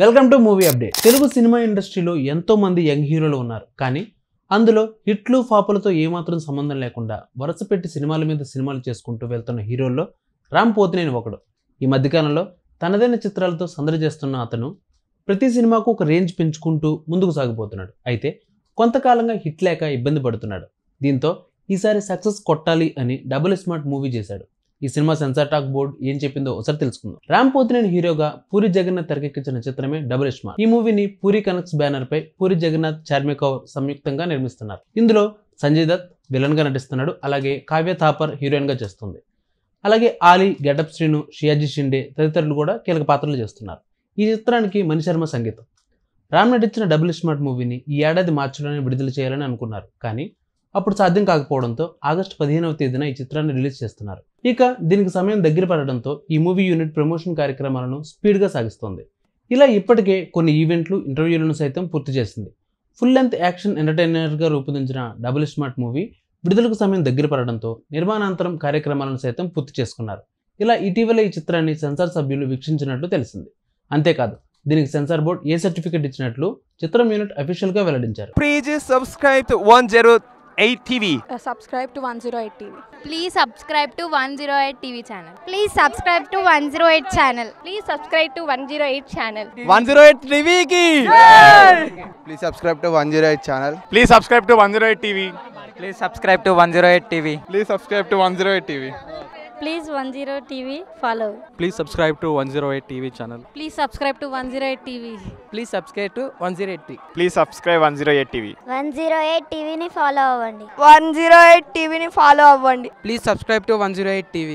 Welcome to movie update. Telugu cinema ఇండస్ట్రీలో ఎంతో మంది యంగ్ హీరోలు ఉన్నారు. కానీ అందులో హిట్లు ఫ్లాపులతో ఏమాత్రం సంబంధం లేకుండా వరుస పెట్టి సినిమాల మీద సినిమాలు చేసుకుంటూ వెళ్తున్న హీరోల్లో రామ్ పోతినేని ఒకడు. ఈ మధ్యకాలంలో తనదైన చిత్రాలతో సందడి చేస్తున్న అతను ప్రతి సినిమాకు ఒక రేంజ్ పెంచుకుంటూ ముందుకు సాగిపోతున్నాడు. అయితే కొంతకాలంగా హిట్ లేక ఇబ్బంది పడుతున్నాడు. దీంతో ఈసారి సక్సెస్ కొట్టాలి అని డబుల్ స్మార్ట్ మూవీ చేశాడు. ఈ సినిమా సెన్సార్ టాక్ బోర్డ్ ఏం చెప్పిందో ఒకసారి తెలుసుకుందాం. రామ్ పోతినేని హీరోగా పూరి జగన్నాథ్ తెరకెక్కించిన చిత్రమే డబుల్ స్మార్ట్. ఈ మూవీని పూరి కనెక్ట్స్ బ్యానర్ పై పూరి జగన్నాథ్, చార్మి కౌర్ సంయుక్తంగా నిర్మిస్తున్నారు. ఇందులో సంజయ్ దత్ విలన్ గా నటిస్తున్నాడు. అలాగే కావ్య థాపర్ హీరోయిన్ గా చేస్తుంది. అలాగే ఆలీ, గెటప్ శ్రీను, షియాజీ షిండే తదితరులు కూడా కీలక పాత్రలు చేస్తున్నారు. ఈ చిత్రానికి మణిశర్మ సంగీతం. రామ్ నటించిన డబుల్ స్మార్ట్ మూవీని ఈ ఏడాది మార్చిలోనే విడుదల చేయాలని అనుకున్నారు. కానీ అప్పుడు సాధ్యం కాకపోవడంతో ఆగస్టు 15వ తేదీన ఈ చిత్రాన్ని రిలీజ్ చేస్తున్నారు. ఇక దీనికి సమయం దగ్గర పడడంతో ఈ మూవీ యూనిట్ ప్రమోషన్ కార్యక్రమాలను స్పీడ్గా సాగిస్తోంది. ఇలా ఇప్పటికే కొన్ని ఈవెంట్లు, ఇంటర్వ్యూలను సైతం పూర్తి చేసింది. ఫుల్ లెంత్ యాక్షన్ ఎంటర్టైనర్గా రూపొందించిన డబుల్ స్మార్ట్ మూవీ విడుదలకు సమయం దగ్గర పడడంతో నిర్మాణాంతరం కార్యక్రమాలను సైతం పూర్తి చేసుకున్నారు. ఇలా ఇటీవల ఈ చిత్రాన్ని సెన్సార్ సభ్యులు వీక్షించినట్లు తెలిసింది. అంతేకాదు, దీనికి సెన్సార్ బోర్డ్ ఏ సర్టిఫికెట్ ఇచ్చినట్లు చిత్రం యూనిట్ అఫీషియల్ గా వెల్లడించారు. Please subscribe to 108 TV. Subscribe to 108 TV. Please subscribe to 108 TV channel. Please subscribe to 108 channel. Please subscribe to 108 channel. 108 TV ki. Please subscribe to 108 channel. Please subscribe to 108 TV. Please subscribe to 108 TV. Please subscribe to 108 TV. Please 10 TV follow. Please subscribe to 108 TV channel. Please subscribe to 108 TV. Please subscribe to 108 TV. Please subscribe 108 TV. 108 TV ని follow అవ్వండి. 108 TV ని follow అవ్వండి. Please subscribe to 108 TV.